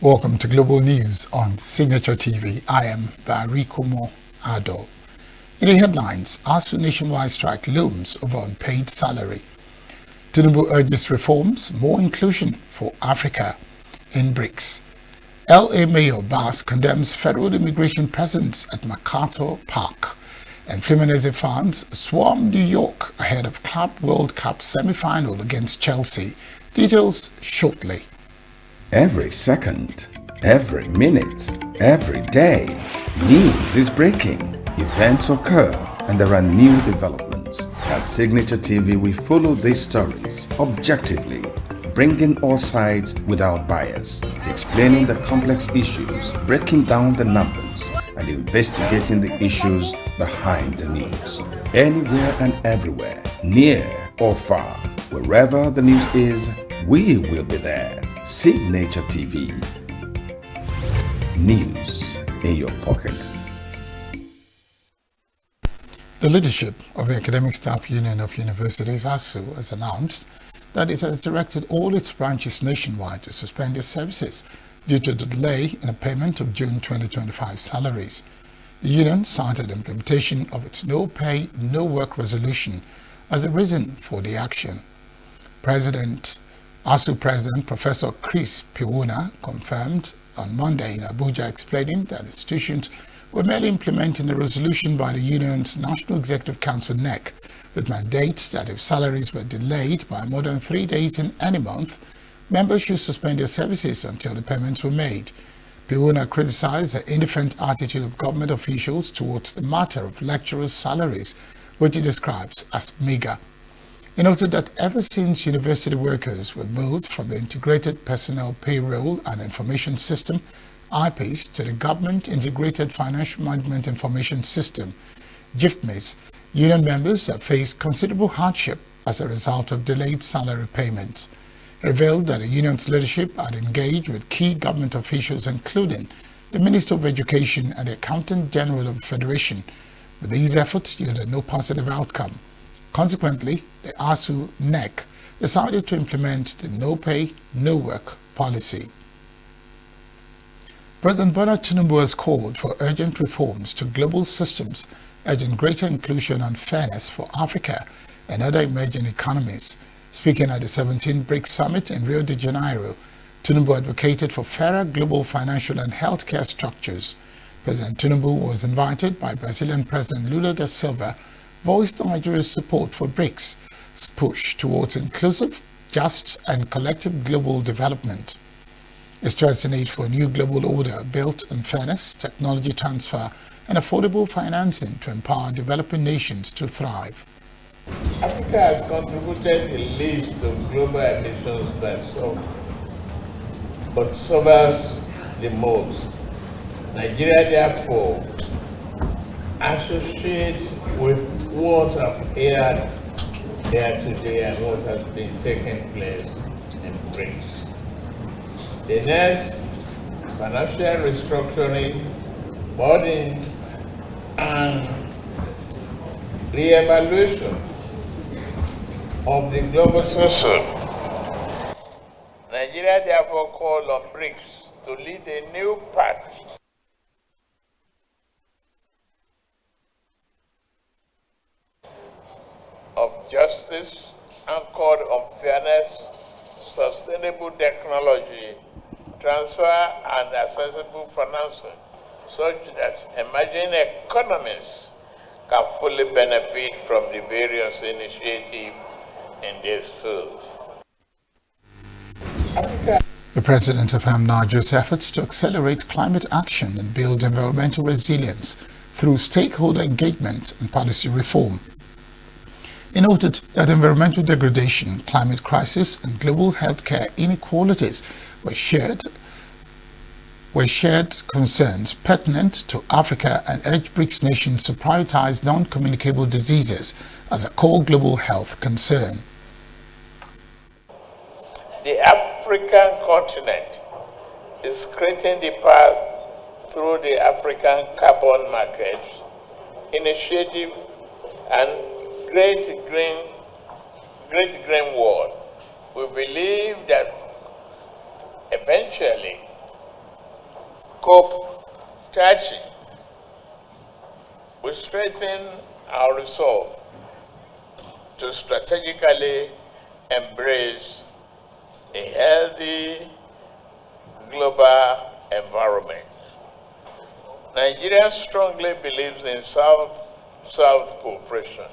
Welcome to Global News on Signature TV. I am Barikomo Ado. In the headlines, ASU nationwide strike looms over unpaid salary. Tinubu urges reforms, more inclusion for Africa in BRICS. LA Mayor Bass condemns federal immigration presence at MacArthur Park. And Fluminense fans swarm New York ahead of Club World Cup semi-final against Chelsea. Details shortly. Every second, every minute, every day, news is breaking. Events occur and there are new developments. At Signature TV, we follow these stories objectively, bringing all sides without bias, explaining the complex issues, breaking down the numbers, and investigating the issues behind the news. Anywhere and everywhere, near or far, wherever the news is, we will be there. Signature TV. News in your pocket. The leadership of the Academic Staff Union of Universities, ASU, has announced that it has directed all its branches nationwide to suspend their services due to the delay in the payment of June 2025 salaries. The union cited the implementation of its no pay, no work resolution as a reason for the action. ASU President Professor Chris Piwuna confirmed on Monday in Abuja, explaining that institutions were merely implementing a resolution by the union's National Executive Council NEC with mandates that if salaries were delayed by more than 3 days in any month, members should suspend their services until the payments were made. Piwuna criticized the indifferent attitude of government officials towards the matter of lecturers' salaries, which he describes as meager. He noted that ever since university workers were moved from the Integrated Personnel Payroll and Information System, IPIS, to the Government Integrated Financial Management Information System, GIFMIS, union members have faced considerable hardship as a result of delayed salary payments. He revealed that the union's leadership had engaged with key government officials, including the Minister of Education and the Accountant General of the Federation, but these efforts yielded no positive outcome. Consequently, the ASU NEC decided to implement the no pay, no work policy. President Bola Tinubu has called for urgent reforms to global systems, urging greater inclusion and fairness for Africa and other emerging economies. Speaking at the 17th BRICS Summit in Rio de Janeiro, Tinubu advocated for fairer global financial and healthcare structures. President Tinubu was invited by Brazilian President Lula da Silva, voiced Nigeria's support for BRICS' push towards inclusive, just and collective global development. He stressed the need for a new global order built on fairness, technology transfer, and affordable financing to empower developing nations to thrive. Africa has contributed the least to global emissions by some, but suffers the most. Nigeria, therefore, associates with what I've heard here today and what has been taking place in BRICS. The next financial restructuring, burden, and re-evaluation of the global system. Nigeria therefore called on BRICS to lead a new path of justice anchored on fairness, sustainable technology, transfer and accessible financing, such that emerging economies can fully benefit from the various initiatives in this field. The president affirmed Nigeria's efforts to accelerate climate action and build environmental resilience through stakeholder engagement and policy reform. He noted that environmental degradation, climate crisis, and global healthcare inequalities were shared concerns pertinent to Africa and urged BRICS nations to prioritize non-communicable diseases as a core global health concern. The African continent is creating the path through the African Carbon Market Initiative and Great Green Wall. We believe that eventually COP30 will strengthen our resolve to strategically embrace a healthy global environment. Nigeria strongly believes in South-South cooperation.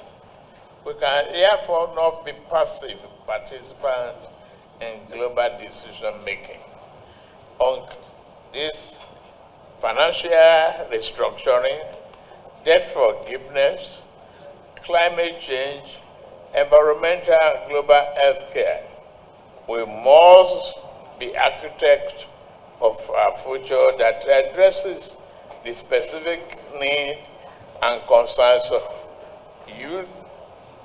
We can therefore not be passive participants in global decision-making. On this financial restructuring, debt forgiveness, climate change, environmental and global healthcare, we must be architects of a future that addresses the specific needs and concerns of youth,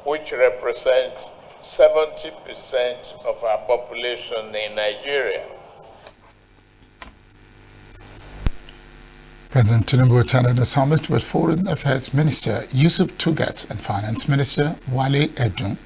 which represents 70% of our population in Nigeria. President Tinubu attended a summit with Foreign Affairs Minister Yusuf Tugat and Finance Minister Wale Edun.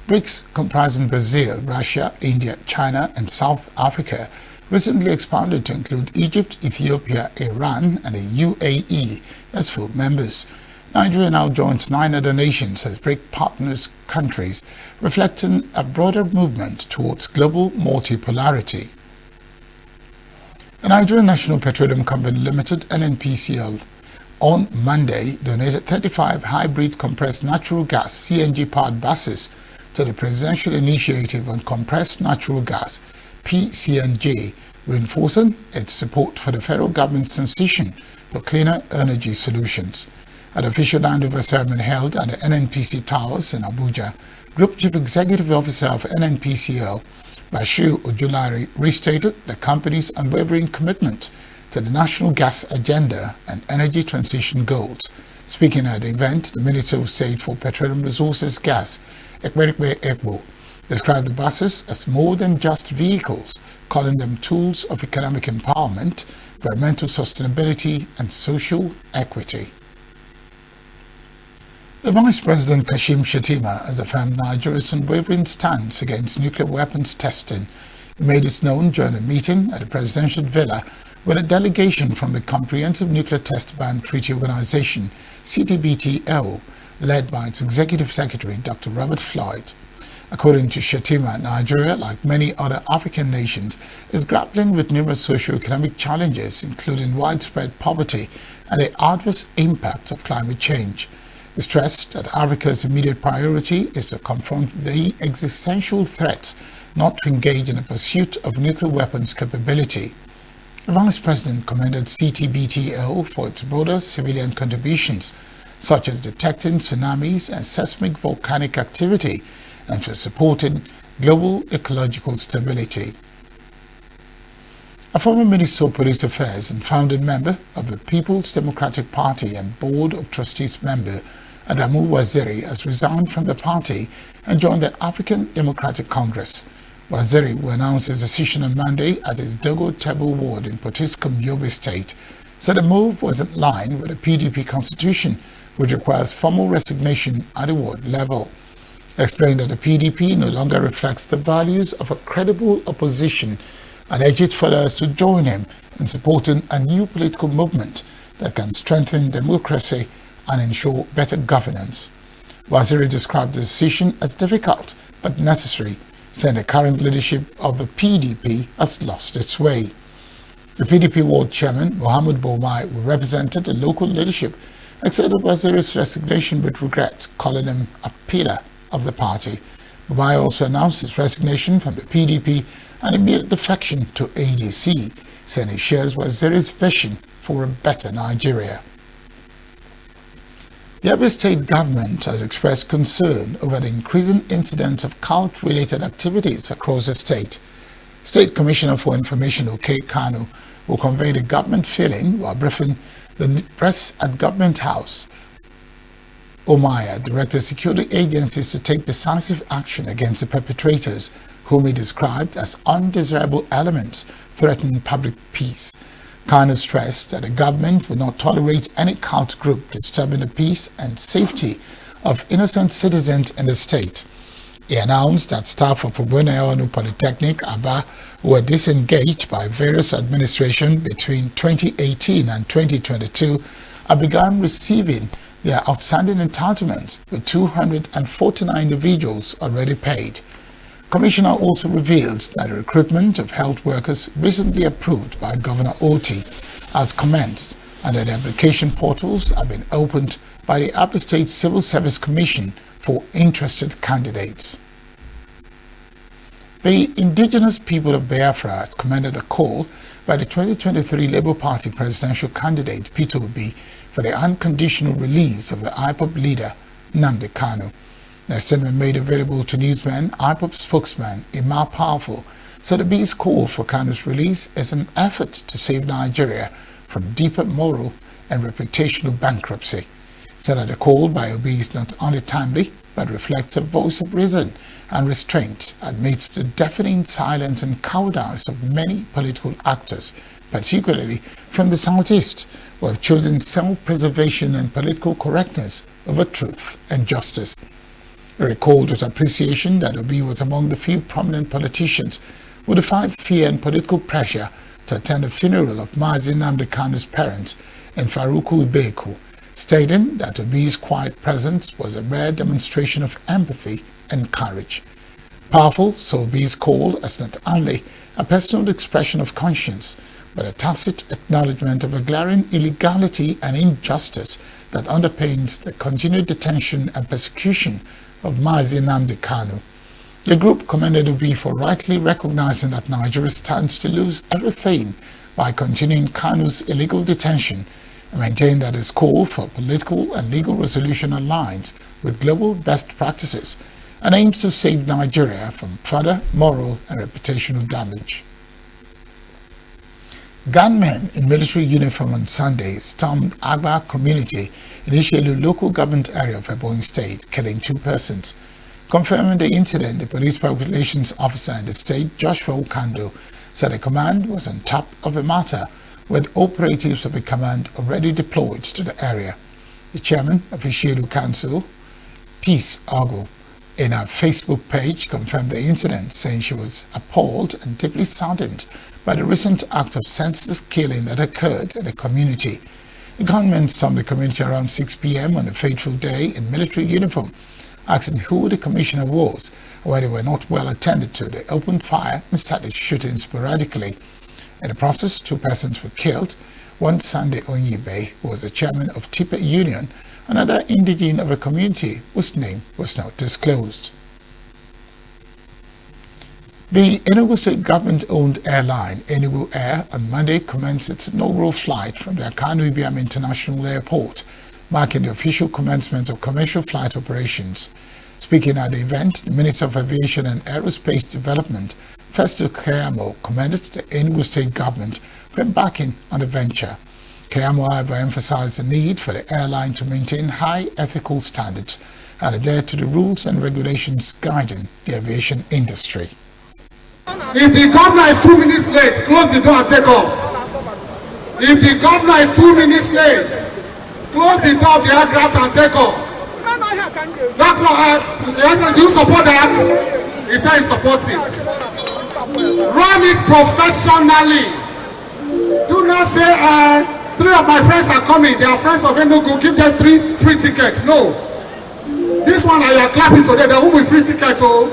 BRICS, comprising Brazil, Russia, India, China, and South Africa, recently expanded to include Egypt, Ethiopia, Iran, and the UAE as full members. Nigeria now joins 9 other nations as BRIC partners countries, reflecting a broader movement towards global multipolarity. The Nigerian National Petroleum Company Limited, NNPCL, on Monday donated 35 hybrid compressed natural gas CNG-powered buses to the Presidential Initiative on Compressed Natural Gas, PCNG, reinforcing its support for the federal government's transition to cleaner energy solutions. At the official handover ceremony held at the NNPC Towers in Abuja, Group Chief Executive Officer of NNPCL, Bashir Ojulari, restated the company's unwavering commitment to the national gas agenda and energy transition goals. Speaking at the event, the Minister of State for Petroleum Resources Gas, Ekwerikwe Ekbo, described the buses as more than just vehicles, calling them tools of economic empowerment, environmental sustainability, and social equity. The Vice President Kashim Shettima has affirmed Nigeria's unwavering stance against nuclear weapons testing. He made it known during a meeting at the Presidential Villa with a delegation from the Comprehensive Nuclear Test Ban Treaty Organization, CTBTO, led by its Executive Secretary, Dr. Robert Floyd. According to Shettima, Nigeria, like many other African nations, is grappling with numerous socio-economic challenges, including widespread poverty and the adverse impacts of climate change. He stressed that Africa's immediate priority is to confront the existential threats, not to engage in a pursuit of nuclear weapons capability. The Vice President commended CTBTO for its broader civilian contributions, such as detecting tsunamis and seismic volcanic activity, and for supporting global ecological stability. A former Minister of Police Affairs and founding member of the People's Democratic Party and Board of Trustees member, Adamu Waziri, has resigned from the party and joined the African Democratic Congress. Waziri, who announced his decision on Monday at his Dogo Tebo ward in Potiskum, Yobe State, said the move was in line with the PDP constitution, which requires formal resignation at the ward level. He explained that the PDP no longer reflects the values of a credible opposition and urges followers to join him in supporting a new political movement that can strengthen democracy and ensure better governance. Waziri described the decision as difficult but necessary, saying the current leadership of the PDP has lost its way. The PDP Ward Chairman, Mohammed Boumai, who represented the local leadership, accepted Waziri's resignation with regret, calling him a pillar of the party. Boumai also announced his resignation from the PDP and immediate defection to ADC, saying he shares Waziri's vision for a better Nigeria. The Abia State government has expressed concern over the increasing incidence of cult-related activities across the state. State Commissioner for Information, OK Kanu, will convey the government feeling while briefing the press at Government House. Omaya directed security agencies to take decisive action against the perpetrators, whom he described as undesirable elements threatening public peace. Kanu stressed that the government will not tolerate any cult group disturbing the peace and safety of innocent citizens in the state. He announced that staff of Ogbonnaonu Polytechnic, Aba, who were disengaged by various administrations between 2018 and 2022 have begun receiving their outstanding entitlements, with 249 individuals already paid. Commissioner also reveals that the recruitment of health workers recently approved by Governor Oti has commenced, and that the application portals have been opened by the Upper State Civil Service Commission for interested candidates. The indigenous people of Biafra has commended the call by the 2023 Labour Party presidential candidate Peter Obi for the unconditional release of the IPOB leader Nnamdi Kanu. The statement made available to newsmen, IPOB spokesman Imam Powerful said Obi's call for Kanu's release is an effort to save Nigeria from deeper moral and reputational bankruptcy. Said that the call by Obi is not only timely, but reflects a voice of reason and restraint amidst the deafening silence and cowardice of many political actors, particularly from the Southeast, who have chosen self-preservation and political correctness over truth and justice. He recalled with appreciation that Obi was among the few prominent politicians who defied fear and political pressure to attend the funeral of Mazi Nnamdi Kanu's parents in Faruku Ibeku, stating that Obi's quiet presence was a rare demonstration of empathy and courage. Powerful saw Obi's call as not only a personal expression of conscience, but a tacit acknowledgement of a glaring illegality and injustice that underpins the continued detention and persecution of Mazi Nnamdi Kanu. The group commended Obi for rightly recognizing that Nigeria stands to lose everything by continuing Kanu's illegal detention, and maintained that his call for political and legal resolution aligns with global best practices and aims to save Nigeria from further moral and reputational damage. Gunmen in military uniform on Sunday stormed Agba community in Ishelu local government area of Ebonyi State, killing 2 persons. Confirming the incident, the police public relations officer in the state, Joshua Ukando, said the command was on top of the matter, with operatives of the command already deployed to the area. The chairman of Ishelu Council, Peace Ogu, in her Facebook page confirmed the incident, saying she was appalled and deeply saddened by the recent act of senseless killing that occurred in the community. The gunmen stormed the community around 6 p.m. on a fateful day in military uniform, asking who the commissioner was, and when they were not well attended to, they opened fire and started shooting sporadically. In the process, 2 persons were killed, one Sunday Onyibe, who was the chairman of Tipe Union, another indigene of a community whose name was not disclosed. The Enugu State government-owned airline, Enugu Air, on Monday commenced its inaugural flight from the Akanu Ibiam International Airport, marking the official commencement of commercial flight operations. Speaking at the event, the Minister of Aviation and Aerospace Development, Festo Kayamo, commended the Enugu State government for embarking on the venture. Kayamo, however, emphasized the need for the airline to maintain high ethical standards and adhere to the rules and regulations guiding the aviation industry. If the governor is 2 minutes late, close the door and take off. If the governor is 2 minutes late, close the door of the aircraft and take off. That's what do you support that? He said he supports it. Run it professionally. Do not say, 3 of my friends are coming, they are friends of Enugu, give them 3 free tickets. No. This one you are clapping today, there will be free ticket. Oh.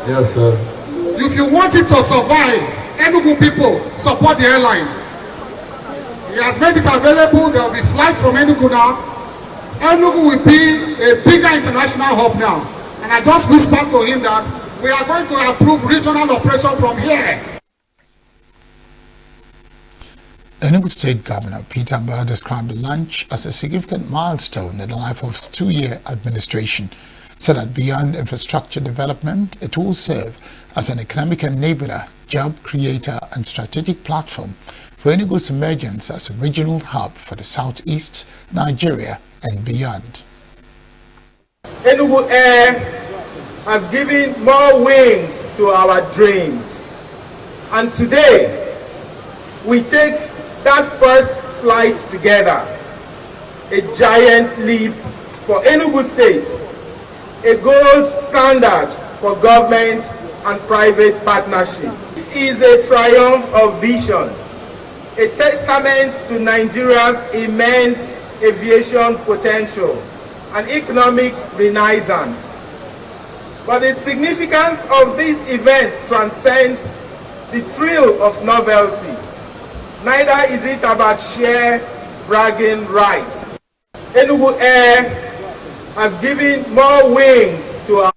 Yes, sir. If you want it to survive, Enugu people support the airline. He has made it available. There will be flights from Enugu now. Enugu will be a bigger international hub now. And I just whispered to him that we are going to approve regional operation from here. Enugu State Governor Peter Mbah described the launch as a significant milestone in the life of his 2-year administration, said that beyond infrastructure development, it will serve as an economic enabler, job creator and strategic platform for Enugu's emergence as a regional hub for the Southeast, Nigeria and beyond. Enugu Air has given more wings to our dreams. And today, we take that first flight together, a giant leap for Enugu State, a gold standard for government and private partnership. This is a triumph of vision, a testament to Nigeria's immense aviation potential and economic renaissance. But the significance of this event transcends the thrill of novelty. Neither is it about sheer bragging rights. Enugu Air has given more wings to our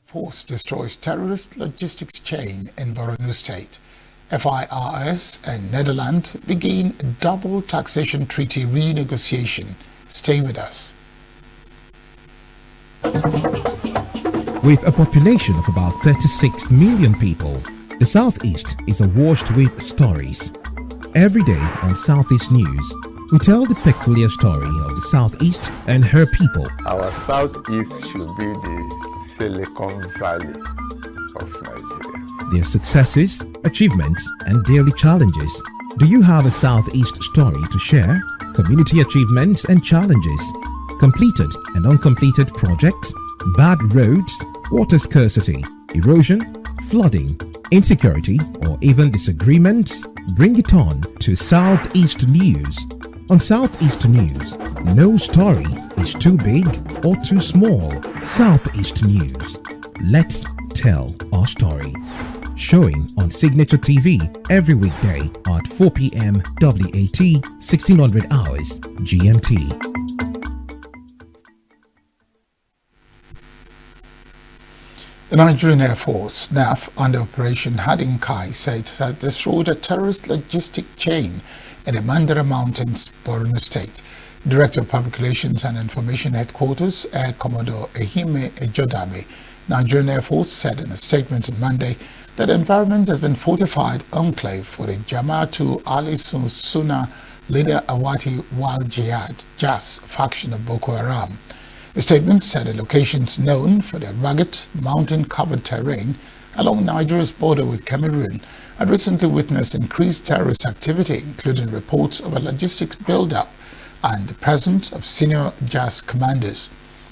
Force destroys terrorist logistics chain in Borno State. FIRS and Netherlands begin double taxation treaty renegotiation. Stay with us. With a population of about 36 million people, the Southeast is awash with stories. Every day on Southeast News, we tell the peculiar story of the Southeast and her people. Our Southeast should be the Silicon Valley of Nigeria. Their successes, achievements, and daily challenges. Do you have a Southeast story to share? Community achievements and challenges, completed and uncompleted projects, bad roads, water scarcity, erosion, flooding, insecurity, or even disagreements? Bring it on to Southeast News. On Southeast News, no story is too big or too small. Southeast News. Let's tell our story. Showing on Signature TV every weekday at 4 p.m. WAT, 1600 hours GMT. The Nigerian Air Force, NAF, under Operation Hadinkai, said it has destroyed a terrorist logistic chain in the Mandara Mountains, Borno State. Director of Public Relations and Information Headquarters, Air Commodore Ehime Ejodame, Nigerian Air Force, said in a statement on Monday that the environment has been fortified enclave for the Jama'atu Ali Sunnah leader Awati Wal Jihad, JAS, faction of Boko Haram. The statement said the locations known for their rugged, mountain-covered terrain along Nigeria's border with Cameroon had recently witnessed increased terrorist activity, including reports of a logistics build-up and the presence of senior JAS commanders.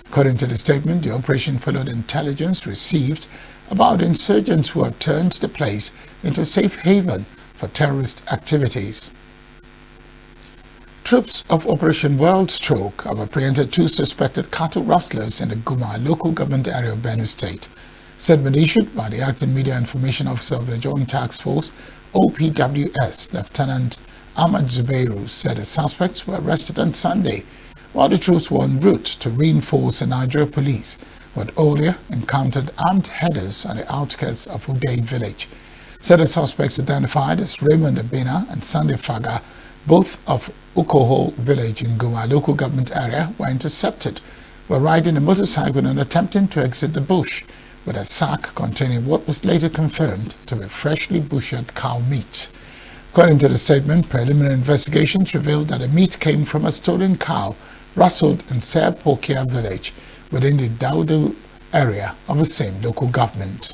According to the statement, the operation followed intelligence received about insurgents who have turned the place into a safe haven for terrorist activities. Troops of Operation World Stroke have apprehended 2 suspected cattle rustlers in the Guma local government area of Benue State. Statement issued by the Acting Media Information Officer of the Joint Task Force, OPWS, Lieutenant Ahmad Zubeiru, said the suspects were arrested on Sunday while the troops were en route to reinforce the Nigeria police, who had earlier encountered armed headers on the outskirts of Uday village. Said the suspects identified as Raymond Abina and Sunday Faga, both of Ukoho village in Guma local government area, were intercepted while riding a motorcycle and attempting to exit the bush with a sack containing what was later confirmed to be freshly butchered cow meat. According to the statement, preliminary investigations revealed that the meat came from a stolen cow rustled in Serpokia village within the Daudu area of the same local government.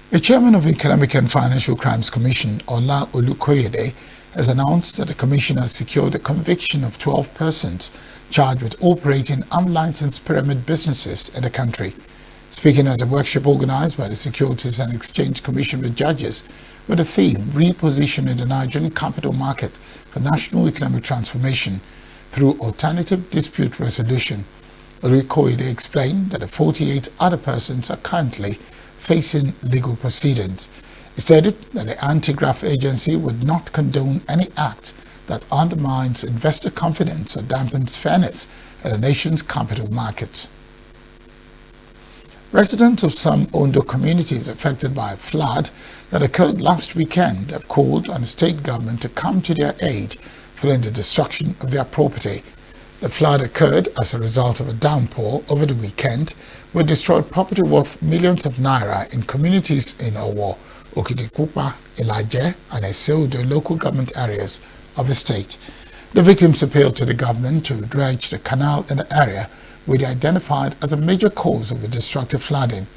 The chairman of the Economic and Financial Crimes Commission, Ola Olukoyede, has announced that the commission has secured the conviction of 12 persons charged with operating unlicensed pyramid businesses in the country. Speaking at a workshop organized by the Securities and Exchange Commission with judges with the theme Repositioning the Nigerian Capital Market for National Economic Transformation through Alternative Dispute Resolution, Olukoyede explained that the 48 other persons are currently facing legal proceedings. He stated that the anti-graft agency would not condone any act that undermines investor confidence or dampens fairness at the nation's capital market. Residents of some Ondo communities affected by a flood that occurred last weekend have called on the state government to come to their aid following the destruction of their property. The flood occurred as a result of a downpour over the weekend, which destroyed property worth millions of naira in communities in Owo, Okitikupa, Ilaje, and Eseudo local government areas of the state. The victims appealed to the government to dredge the canal in the area, which they identified as a major cause of the destructive flooding.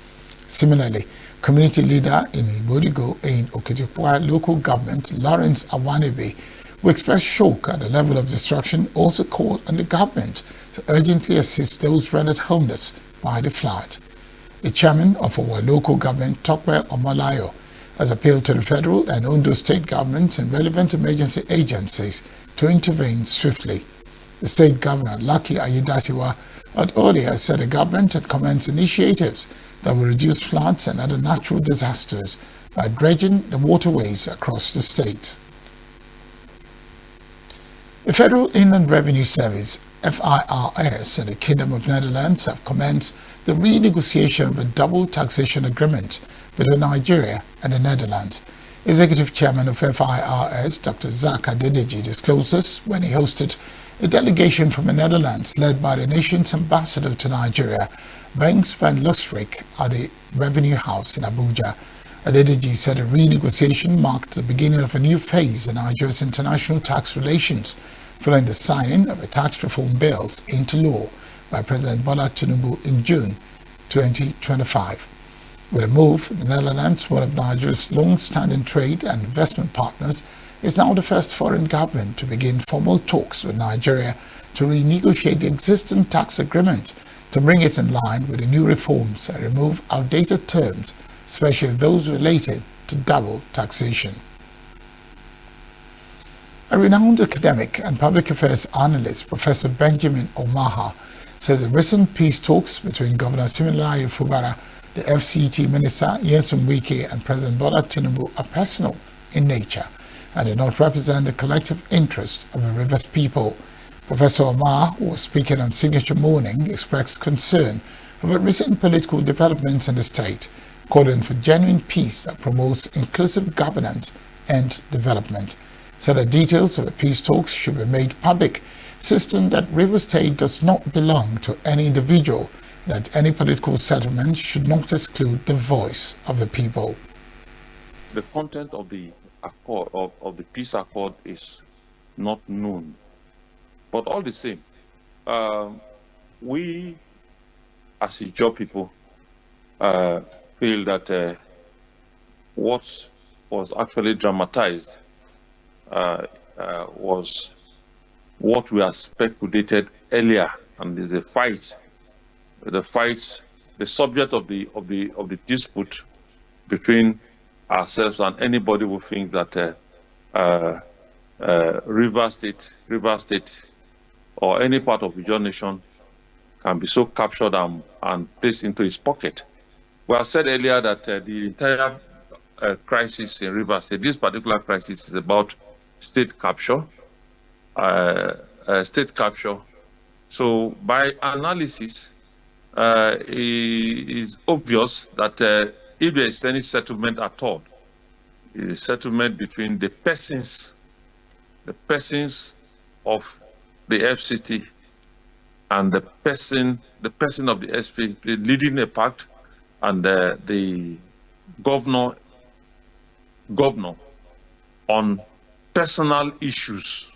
Similarly, community leader in Ibodigo in Okitikupa local government, Lawrence Awanebe, who expressed shock at the level of destruction, also called on the government to urgently assist those rendered homeless by the flood. The chairman of our local government, Tope Omolayo, has appealed to the federal and Ondo state governments and relevant emergency agencies to intervene swiftly. The state governor, Lucky Ayedatiwa, had earlier said the government had commenced initiatives that will reduce floods and other natural disasters by dredging the waterways across the state. The Federal Inland Revenue Service, FIRS, and the Kingdom of Netherlands have commenced the renegotiation of a double taxation agreement between Nigeria and the Netherlands. Executive Chairman of FIRS, Dr. Zak Adedeji, disclosed this when he hosted a delegation from the Netherlands led by the nation's ambassador to Nigeria, Banks van Lustrik, at the Revenue House in Abuja. Adedeji said the renegotiation marked the beginning of a new phase in Nigeria's international tax relations, following the signing of the tax reform bills into law by President Bola Tinubu in June 2025. With the move, the Netherlands, one of Nigeria's long-standing trade and investment partners, is now the first foreign government to begin formal talks with Nigeria to renegotiate the existing tax agreement to bring it in line with the new reforms and remove outdated terms, especially those related to double taxation. A renowned academic and public affairs analyst, Professor Benjamin Omaha, says the recent peace talks between Governor Siminalayi Fubara, the FCT Minister Nyesom Wike, and President Bola Tinubu are personal in nature and do not represent the collective interest of the Rivers people. Professor Omaha, who was speaking on Signature Morning, expressed concern about recent political developments in the state, calling for genuine peace that promotes inclusive governance and development. Said the details of the peace talks should be made public, insisting that Rivers State does not belong to any individual, that any political settlement should not exclude the voice of the people. The content of the accord of the peace accord is not known, but all the same, we as Ijaw people feel that what was actually dramatized was what we have speculated earlier, and there's a fight. The subject of the dispute between ourselves and anybody who thinks that River State, or any part of the Ijaw nation can be so captured and placed into his pocket. We have said earlier that the entire crisis in River State, this particular crisis, is about state capture. So by analysis, it is obvious that if there is any settlement at all, it is settlement between the persons of the FCT and the person of the SPP leading a pact, and the governor on personal issues.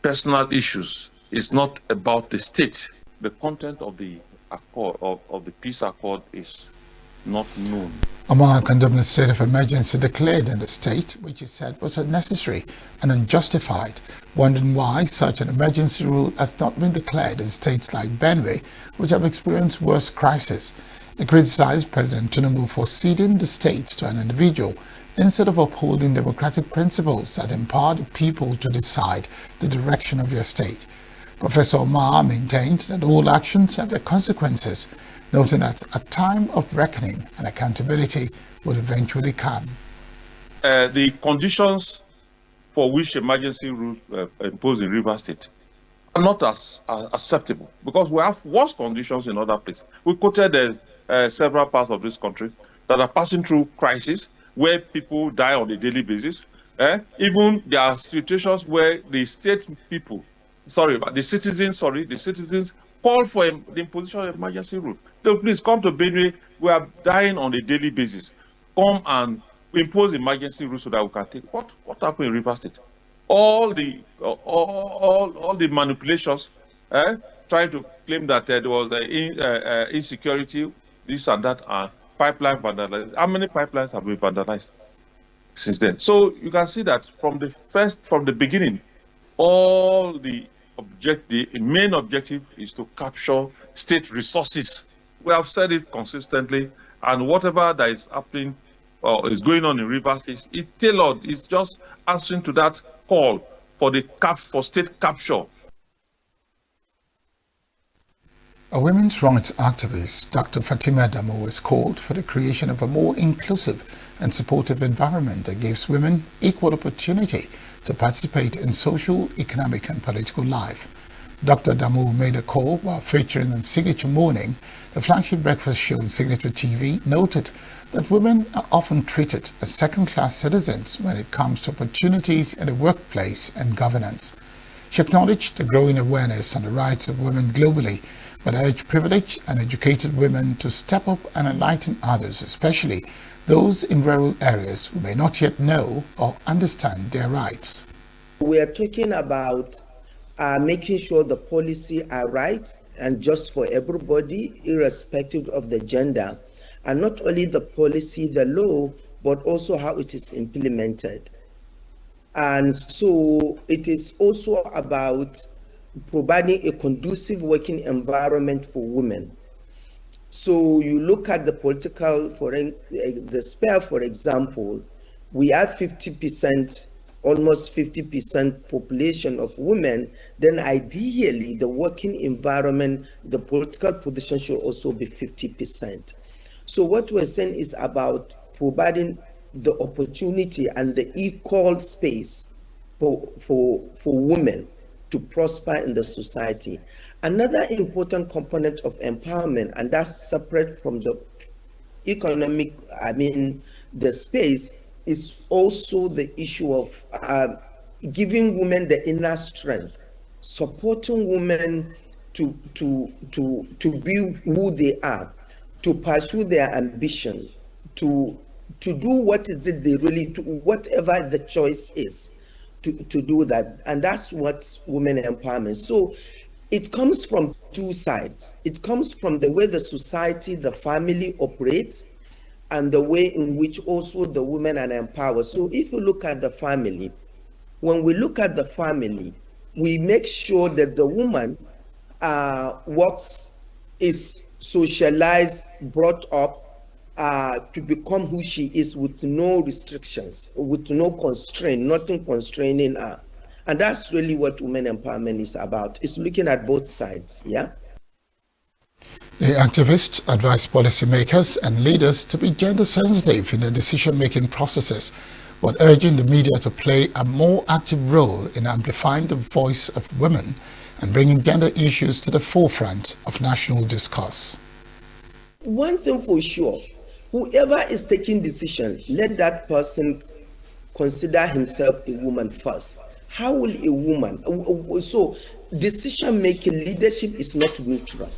Personal issues is not about the state. The content of the accord of the peace accord is not known. Omaha condemned the state of emergency declared in the state, which he said was unnecessary and unjustified, wondering why such an emergency rule has not been declared in states like Benue, which have experienced worse crises. He criticized President Tinubu for ceding the state to an individual instead of upholding democratic principles that empower the people to decide the direction of their state. Professor Omar maintains that all actions have their consequences, noting that a time of reckoning and accountability would eventually come. The conditions for which emergency rules imposed in River State are not as acceptable, because we have worse conditions in other places. We quoted several parts of this country that are passing through crisis where people die on a daily basis. Even there are situations where the citizens call for the imposition of emergency rule. So please come to Benue. We are dying on a daily basis. Come and impose emergency rules so that we can take. What happened in River State? All the manipulations, trying to claim that there was insecurity, this and that, and pipeline vandalized. How many pipelines have been vandalized since then? So you can see that from the beginning, all the main objective is to capture state resources. We have said it consistently, and whatever that is happening or is going on in Rivers is tailored. It's just answering to that call for state capture. A women's rights activist, Dr. Fatima Damo, has called for the creation of a more inclusive and supportive environment that gives women equal opportunity to participate in social, economic and political life. Dr. Damo made a call while featuring on Signature Morning, the flagship breakfast show on Signature TV, noted that women are often treated as second-class citizens when it comes to opportunities in the workplace and governance. She acknowledged the growing awareness on the rights of women globally, but urged privileged and educated women to step up and enlighten others, especially those in rural areas who may not yet know or understand their rights. We are talking about making sure the policy are right and just for everybody, irrespective of the gender, and not only the policy, the law, but also how it is implemented. And so it is also about providing a conducive working environment for women. So you look at the political, the sphere, for example, we have 50%, almost 50% population of women, then ideally the working environment, the political position should also be 50%. So what we're saying is about providing the opportunity and the equal space for women to prosper in the society. Another important component of empowerment, and that's separate from the economic, the space, is also the issue of giving women the inner strength, supporting women to be who they are, to pursue their ambition, to do what is it they really, whatever the choice is, to do that. And that's what women empowerment. So it comes from two sides. It comes from the way the society, the family operates, and the way in which also the women are empowered. So if you look at the family, when we look at the family, we make sure that the woman is socialized, brought up to become who she is with no restrictions, with no constraint, nothing constraining her. And that's really what women empowerment is about. It's looking at both sides, yeah? The activists advise policymakers and leaders to be gender sensitive in their decision-making processes, while urging the media to play a more active role in amplifying the voice of women and bringing gender issues to the forefront of national discourse. One thing for sure, whoever is taking decisions, let that person consider himself a woman first. How will a woman, so decision-making, leadership is not neutral.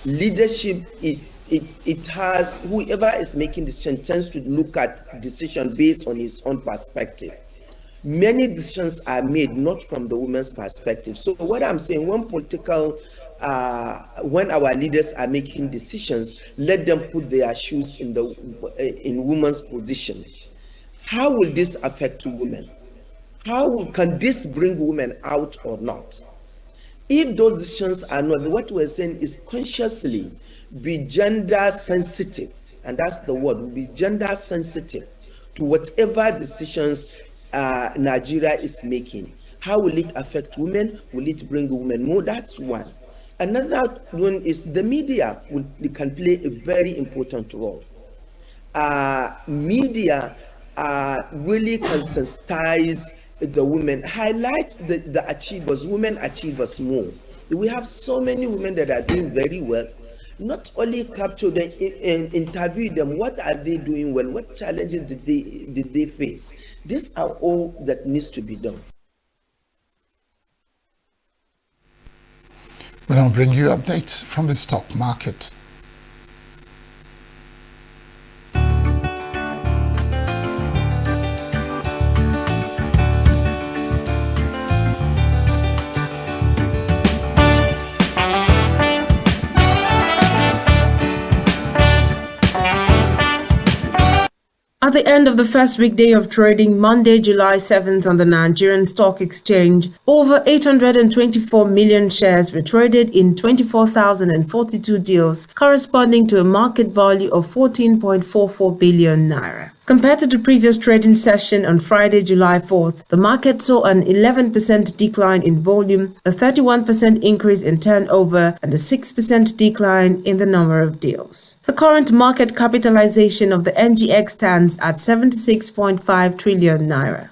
Leadership it has, whoever is making decision tends to look at decision based on his own perspective. Many decisions are made not from the woman's perspective. So what I'm saying, when our leaders are making decisions, let them put their shoes in women's position. How will this affect women? How can this bring women out or not? If those decisions are not, what we're saying is consciously be gender sensitive, and that's the word, be gender sensitive to whatever decisions Nigeria is making. How will it affect women? Will it bring women more? That's one. Another one is the media can play a very important role. Media really can sensitize the women, highlight the achievers, women achievers more. We have so many women that are doing very well. Not only capture them and interview them, what are they doing well? What challenges did they face? These are all that needs to be done. We'll now bring you updates from the stock market. At the end of the first weekday of trading, Monday, July 7th on the Nigerian Stock Exchange, over 824 million shares were traded in 24,042 deals, corresponding to a market value of 14.44 billion naira. Compared to the previous trading session on Friday, July 4th, the market saw an 11% decline in volume, a 31% increase in turnover, and a 6% decline in the number of deals. The current market capitalization of the NGX stands at 76.5 trillion naira.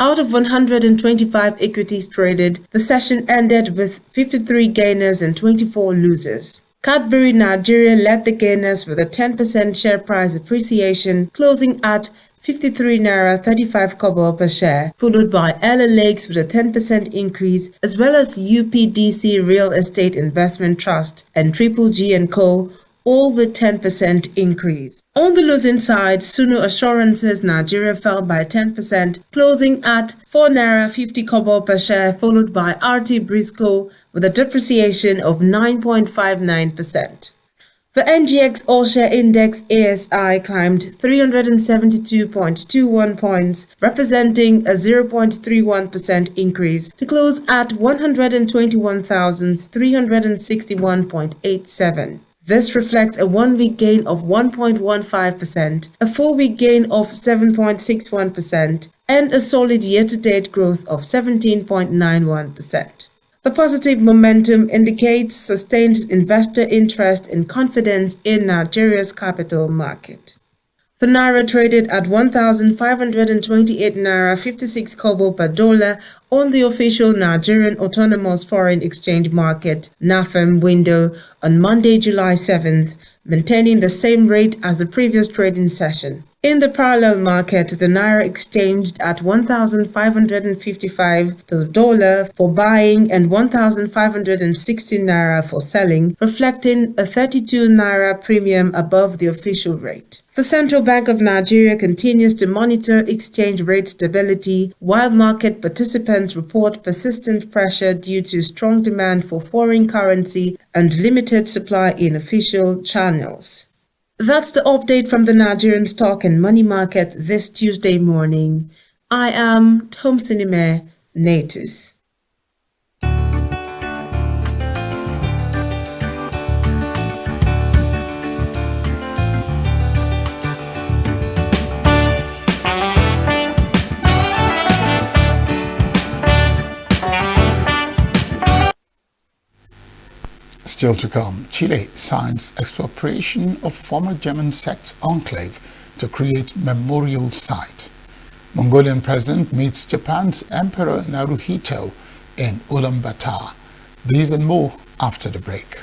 Out of 125 equities traded, the session ended with 53 gainers and 24 losers. Cadbury Nigeria led the gainers with a 10% share price appreciation, closing at 53 naira 35 kobo per share, followed by Ella Lakes with a 10% increase, as well as UPDC Real Estate Investment Trust and Triple G & Co., all with 10% increase. On the losing side, Sunu Assurances Nigeria fell by 10%, closing at 4 naira 50 kobo per share, followed by RT Briscoe with a depreciation of 9.59%. The NGX All-Share Index ASI climbed 372.21 points, representing a 0.31% increase, to close at 121,361.87. This reflects a one-week gain of 1.15%, a four-week gain of 7.61%, and a solid year-to-date growth of 17.91%. The positive momentum indicates sustained investor interest and confidence in Nigeria's capital market. The naira traded at 1,528 naira 56 kobo per dollar on the official Nigerian Autonomous Foreign Exchange Market (NAFEM) window on Monday, July 7th, maintaining the same rate as the previous trading session. In the parallel market, the naira exchanged at 1,555 to the dollar for buying and 1,560 naira for selling, reflecting a 32 naira premium above the official rate. The Central Bank of Nigeria continues to monitor exchange rate stability, while market participants report persistent pressure due to strong demand for foreign currency and limited supply in official channels. That's the update from the Nigerian stock and money market this Tuesday morning. I am Tomsinime Natus. Still to come, Chile signs expropriation of former German sex enclave to create memorial site. Mongolian president meets Japan's Emperor Naruhito in Ulaanbaatar. These and more after the break.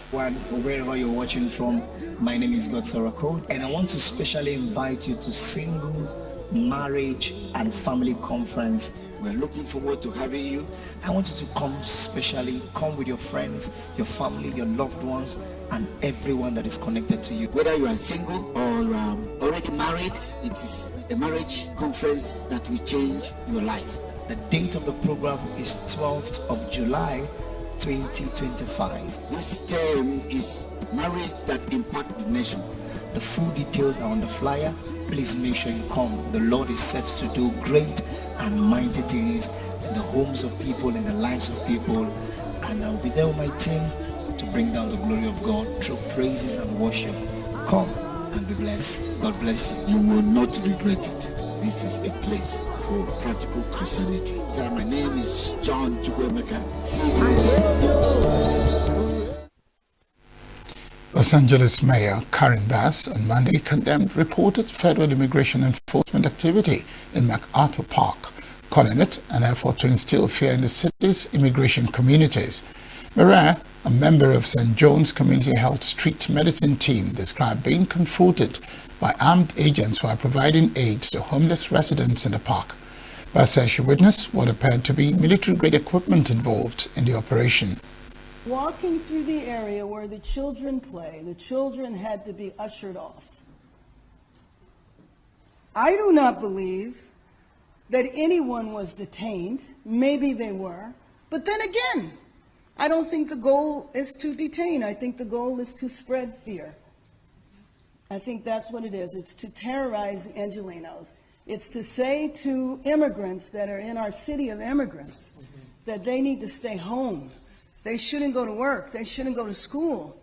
Wherever you're watching from, my name is God Soroko, and I want to specially invite you to Singles, Marriage and Family Conference. We're looking forward to having you. I want you to come specially, come with your friends, your family, your loved ones, and everyone that is connected to you. Whether you are single or already married, it is a marriage conference that will change your life. The date of the program is 12th of July 2025. This term is Marriage That Impact the Nation. The full details are on the flyer. Please make sure you come. The Lord is set to do great and mighty things in the homes of people, in the lives of people. And I'll be there with my team to bring down the glory of God through praises and worship. Come and be blessed. God bless you. You will not regret it. This is a place for practical Christianity. My name is John Chukwemeka. See you. Los Angeles Mayor Karen Bass on Monday condemned reported federal immigration enforcement activity in MacArthur Park, calling it an effort to instill fear in the city's immigration communities. Maria, a member of St. John's Community Health Street Medicine team, described being confronted by armed agents while providing aid to homeless residents in the park. Bass says she witnessed what appeared to be military-grade equipment involved in the operation. Walking through the area where the children play, the children had to be ushered off. I do not believe that anyone was detained. Maybe they were. But then again, I don't think the goal is to detain. I think the goal is to spread fear. I think that's what it is. It's to terrorize Angelenos. It's to say to immigrants that are in our city of immigrants that they need to stay home. They shouldn't go to work. They shouldn't go to school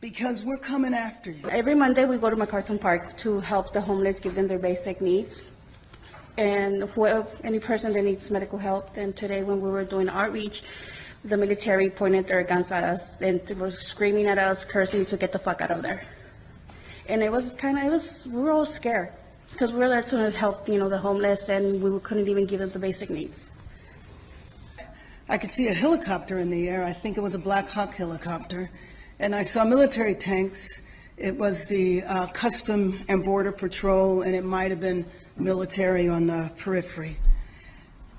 because we're coming after you. Every Monday we go to MacArthur Park to help the homeless, give them their basic needs. And for any person that needs medical help, and today when we were doing outreach, the military pointed their guns at us and they were screaming at us, cursing to get the fuck out of there. And it was we were all scared because we were there to help, the homeless, and we couldn't even give them the basic needs. I could see a helicopter in the air. I think it was a Black Hawk helicopter. And I saw military tanks. It was the Custom and Border Patrol, and it might have been military on the periphery.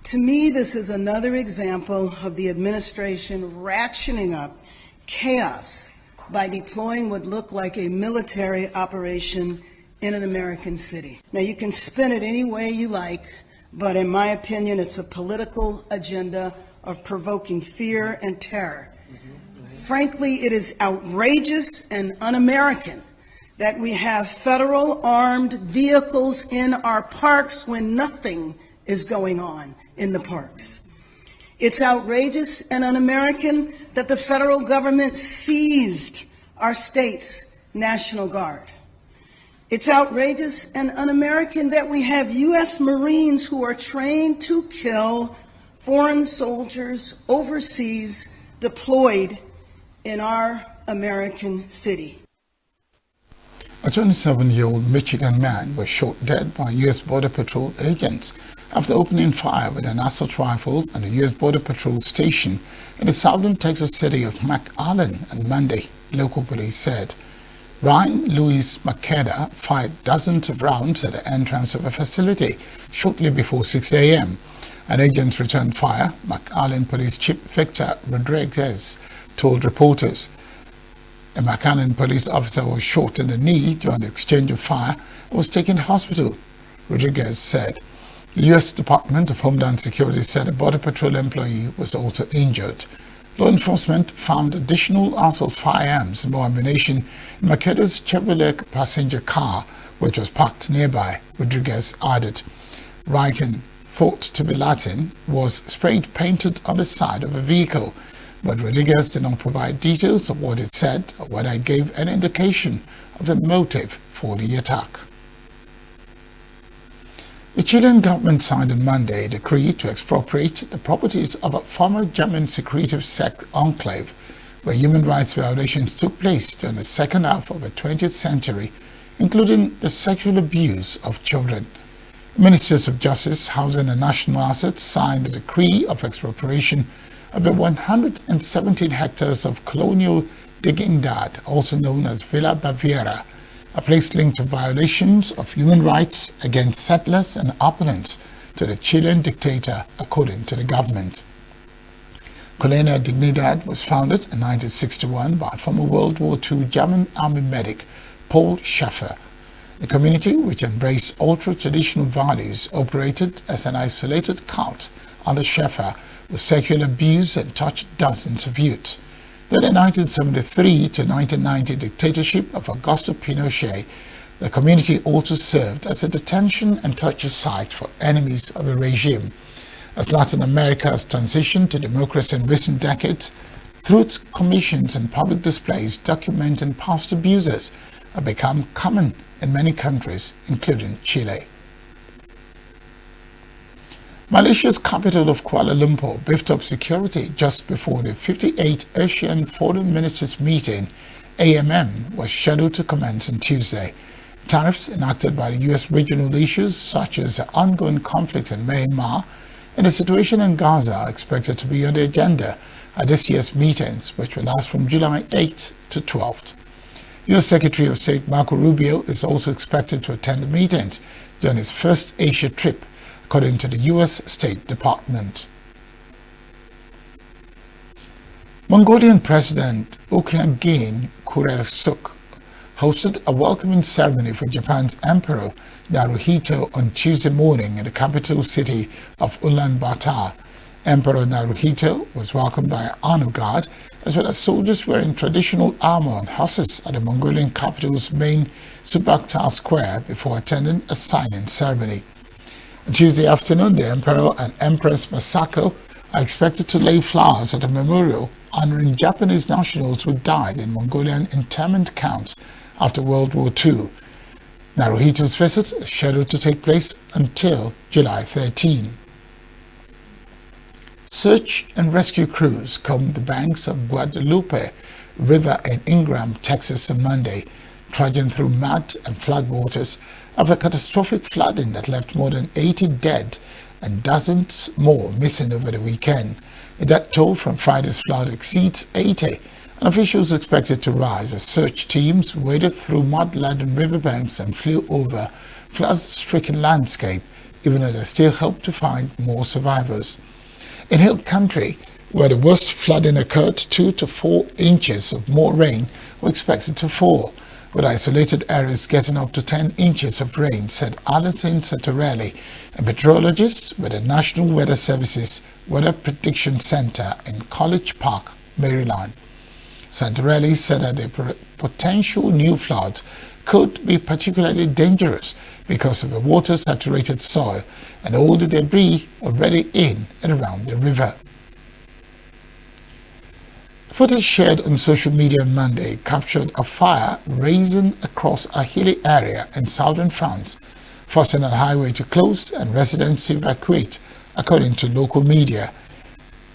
To me, this is another example of the administration ratcheting up chaos by deploying what looked like a military operation in an American city. Now, you can spin it any way you like, but in my opinion, it's a political agenda of provoking fear and terror. Frankly, it is outrageous and un-American that we have federal armed vehicles in our parks when nothing is going on in the parks. It's outrageous and un-American that the federal government seized our state's National Guard. It's outrageous and un-American that we have U.S. Marines who are trained to kill foreign soldiers overseas deployed in our American city. A 27-year-old Michigan man was shot dead by U.S. Border Patrol agents after opening fire with an assault rifle at a U.S. Border Patrol station in the southern Texas city of McAllen on Monday, local police said. Ryan Louis Makeda fired dozens of rounds at the entrance of a facility shortly before 6 a.m. An agent returned fire, McAllen Police Chief Victor Rodriguez told reporters. A McAllen police officer was shot in the knee during the exchange of fire and was taken to hospital, Rodriguez said. The U.S. Department of Homeland Security said a Border Patrol employee was also injured. Law enforcement found additional assault firearms and more ammunition in Makeda's Chevrolet passenger car, which was parked nearby, Rodriguez added. Writing, thought to be Latin, was sprayed painted on the side of a vehicle, but Rodriguez did not provide details of what it said or whether it gave any indication of the motive for the attack. The Chilean government signed on Monday a decree to expropriate the properties of a former German secretive sect enclave where human rights violations took place during the second half of the 20th century, including the sexual abuse of children. Ministers of Justice, Housing and National Assets signed a decree of expropriation of the 117 hectares of colonial Dignidad, also known as Villa Baviera, a place linked to violations of human rights against settlers and opponents to the Chilean dictator, according to the government. Colonial Dignidad was founded in 1961 by former World War II German army medic Paul Schaeffer. The community, which embraced ultra-traditional values, operated as an isolated cult under Schaeffer, with sexual abuse and touched dozens of youths. During the 1973 to 1990 dictatorship of Augusto Pinochet, the community also served as a detention and torture site for enemies of the regime. As Latin America has transitioned to democracy in recent decades, truth commissions and public displays documenting past abuses have become common in many countries, including Chile. Malaysia's capital of Kuala Lumpur beefed up security just before the 58th Asian Foreign Ministers meeting, AMM, was scheduled to commence on Tuesday. Tariffs enacted by the U.S. regional issues such as the ongoing conflict in Myanmar and the situation in Gaza are expected to be on the agenda at this year's meetings, which will last from July 8th to 12th. U.S. Secretary of State Marco Rubio is also expected to attend the meetings during his first Asia trip, according to the U.S. State Department. Mongolian President Ukhyagin Khurelsukh hosted a welcoming ceremony for Japan's Emperor Naruhito on Tuesday morning in the capital city of Ulaanbaatar. Emperor Naruhito was welcomed by an honor guard, as well as soldiers wearing traditional armor on horses at the Mongolian capital's main Subaktar Square before attending a signing ceremony. On Tuesday afternoon, the Emperor and Empress Masako are expected to lay flowers at a memorial honoring Japanese nationals who died in Mongolian internment camps after World War II. Naruhito's visit is scheduled to take place until July 13. Search and rescue crews combed the banks of Guadalupe River in Ingram, Texas on Monday, trudging through mud and floodwaters after catastrophic flooding that left more than 80 dead and dozens more missing over the weekend. The death toll from Friday's flood exceeds 80, and officials expected to rise as search teams waded through mud-laden riverbanks and flew over flood-stricken landscape, even as they still hope to find more survivors. In hill country, where the worst flooding occurred, 2 to 4 inches of more rain were expected to fall, with isolated areas getting up to 10 inches of rain, said Alison Santorelli, a meteorologist with the National Weather Service's Weather Prediction Center in College Park, Maryland. Santorelli said that the potential new floods could be particularly dangerous because of the water-saturated soil and all the debris already in and around the river. Footage shared on social media on Monday captured a fire raging across a hilly area in southern France, forcing a highway to close and residents to evacuate, according to local media.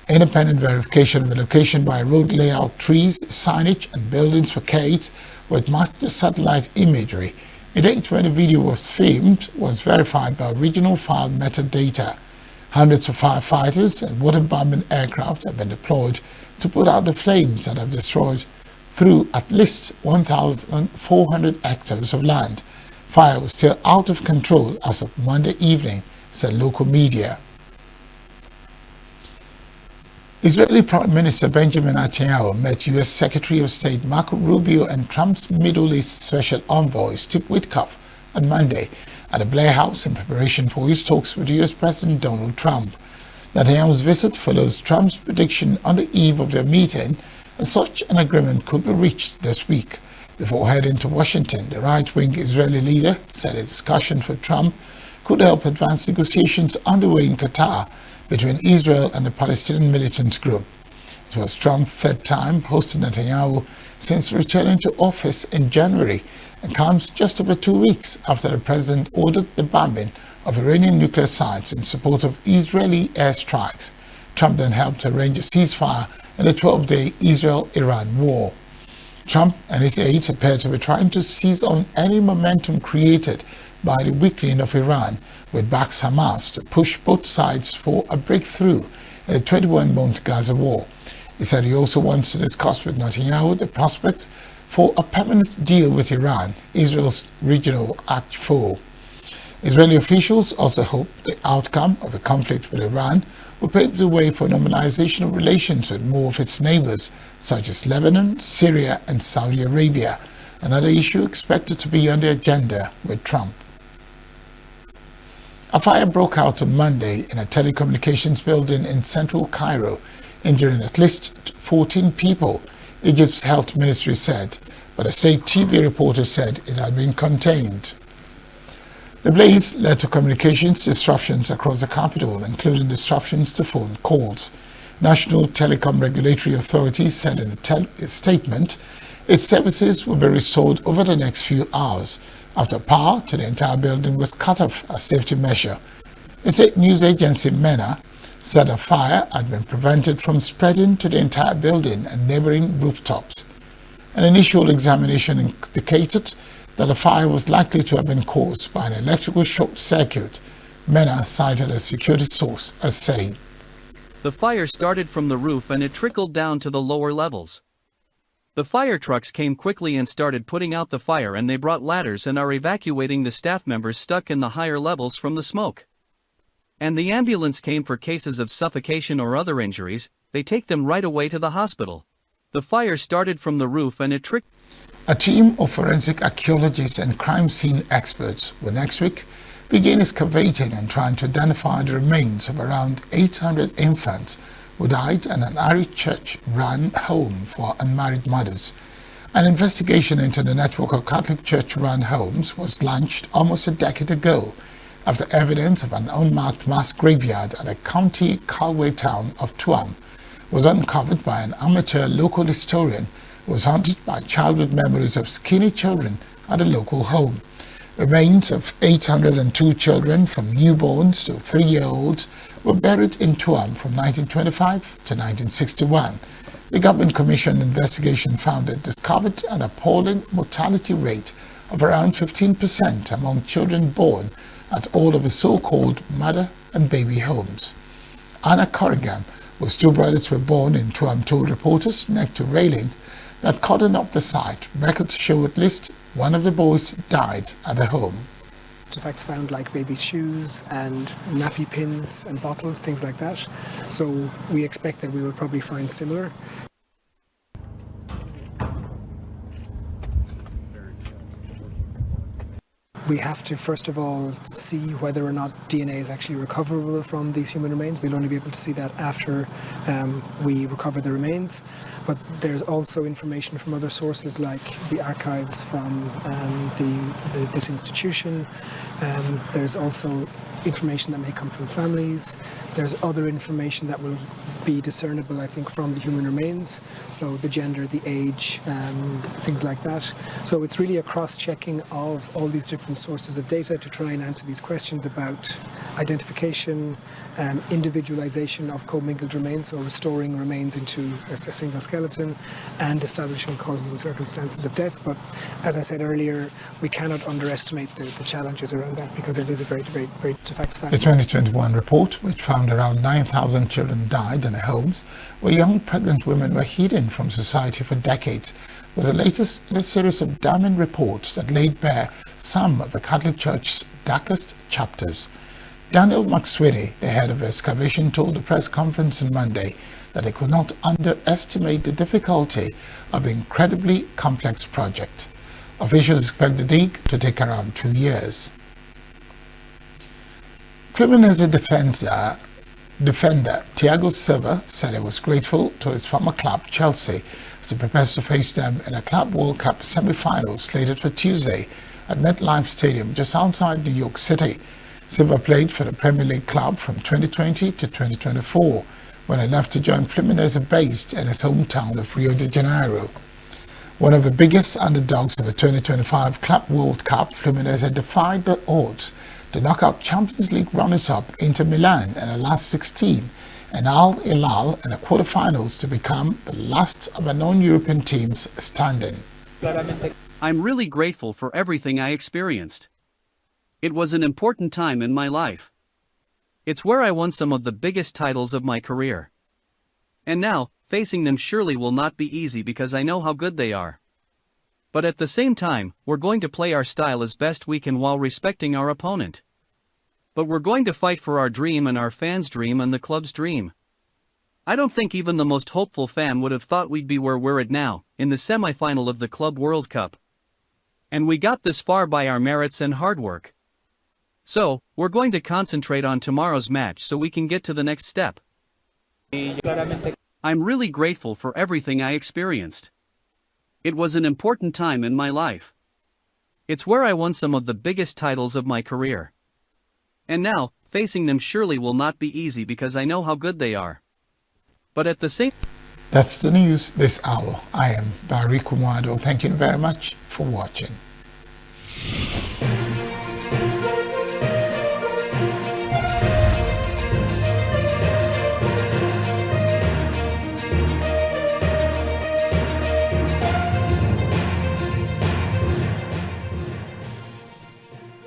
Independent verification of the location by road layout, trees, signage, and buildings facades would match the satellite imagery. The date when the video was filmed was verified by regional file metadata. Hundreds of firefighters and water-bombing aircraft have been deployed to put out the flames that have destroyed through at least 1,400 hectares of land. Fire was still out of control as of Monday evening, said local media. Israeli Prime Minister Benjamin Netanyahu met U.S. Secretary of State Marco Rubio and Trump's Middle East Special Envoy Steve Witkoff on Monday at the Blair House in preparation for his talks with U.S. President Donald Trump. Netanyahu's visit follows Trump's prediction on the eve of their meeting that such an agreement could be reached this week. Before heading to Washington, the right-wing Israeli leader said a discussion for Trump could help advance negotiations underway in Qatar between Israel and the Palestinian militant group. It was Trump's third time hosting Netanyahu since returning to office in January and comes just over 2 weeks after the president ordered the bombing of Iranian nuclear sites in support of Israeli airstrikes. Trump then helped arrange a ceasefire in the 12-day Israel-Iran war. Trump and his aides appear to be trying to seize on any momentum created by the weakening of Iran, which backs Hamas, to push both sides for a breakthrough in the 21-month Gaza war. He said he also wants to discuss with Netanyahu the prospect for a permanent deal with Iran, Israel's regional arch foe. Israeli officials also hope the outcome of the conflict with Iran will pave the way for normalization of relations with more of its neighbors, such as Lebanon, Syria, and Saudi Arabia, another issue expected to be on the agenda with Trump. A fire broke out on Monday in a telecommunications building in central Cairo, injuring at least 14 people, Egypt's health ministry said, but a state TV reporter said it had been contained. The blaze led to communications disruptions across the capital, including disruptions to phone calls. National Telecom Regulatory Authority said in a statement its services will be restored over the next few hours after power to the entire building was cut off as safety measure. The state news agency MENA said a fire had been prevented from spreading to the entire building and neighboring rooftops. An initial examination indicated that the fire was likely to have been caused by an electrical short circuit. MENA cited a security source as saying, "The fire started from the roof and it trickled down to the lower levels. The fire trucks came quickly and started putting out the fire, and they brought ladders and are evacuating the staff members stuck in the higher levels from the smoke. And the ambulance came for cases of suffocation or other injuries, they take them right away to the hospital. The fire started from the roof and it trickled." A team of forensic archaeologists and crime scene experts will next week began excavating and trying to identify the remains of around 800 infants who died in an Irish church-run home for unmarried mothers. An investigation into the network of Catholic church-run homes was launched almost a decade ago after evidence of an unmarked mass graveyard at the county Galway town of Tuam was uncovered by an amateur local historian who was haunted by childhood memories of skinny children at a local home. Remains of 802 children from newborns to 3-year-olds were buried in Tuam from 1925 to 1961. The government commissioned investigation found it discovered an appalling mortality rate of around 15% among children born at all of the so-called mother and baby homes. Anna Corrigan, whose 2 brothers were born in Tuam, told reporters next to railing that cordon off the site, records show at least one of the boys died at the home. Artifacts found like baby shoes and nappy pins and bottles, things like that. So we expect that we will probably find similar. We have to first of all see whether or not DNA is actually recoverable from these human remains. We'll only be able to see that after we recover the remains. But there's also information from other sources like the archives from this institution. There's also information that may come from families. There's other information that will be discernible, I think, from the human remains. So the gender, the age, things like that. So it's really a cross-checking of all these different sources of data to try and answer these questions about identification, individualization of commingled remains, so restoring remains into a single skeleton, and establishing causes and circumstances of death. But as I said earlier, we cannot underestimate the challenges around that because it is a very, very, very facts fact. The 2021 report, which found around 9,000 children died in their homes where young pregnant women were hidden from society for decades, was the latest in a series of damning reports that laid bare some of the Catholic Church's darkest chapters. Daniel McSweeney, the head of excavation, told the press conference on Monday that they could not underestimate the difficulty of the incredibly complex project. Officials expect the dig to take around 2 years. Fluminense defender Thiago Silva said he was grateful to his former club Chelsea as he prepares to face them in a Club World Cup semi-final slated for Tuesday at MetLife Stadium just outside New York City. Silva played for the Premier League club from 2020 to 2024 when he left to join Fluminense based in his hometown of Rio de Janeiro. One of the biggest underdogs of the 2025 Club World Cup, Fluminense had defied the odds to knock out Champions League runners-up Inter Milan in the last 16 and Al Hilal in the quarterfinals to become the last of the non-European teams standing. I'm really grateful for everything I experienced. It was an important time in my life. It's where I won some of the biggest titles of my career. And now, facing them surely will not be easy because I know how good they are. But at the same time, we're going to play our style as best we can while respecting our opponent. But we're going to fight for our dream and our fans' dream and the club's dream. I don't think even the most hopeful fan would have thought we'd be where we're at now, in the semi-final of the Club World Cup. And we got this far by our merits and hard work. So, we're going to concentrate on tomorrow's match so we can get to the next step. I'm really grateful for everything I experienced. It was an important time in my life. It's where I won some of the biggest titles of my career. And now, facing them surely will not be easy because I know how good they are. But at the same... That's the news this hour. I am Barry Kumado. Thank you very much for watching.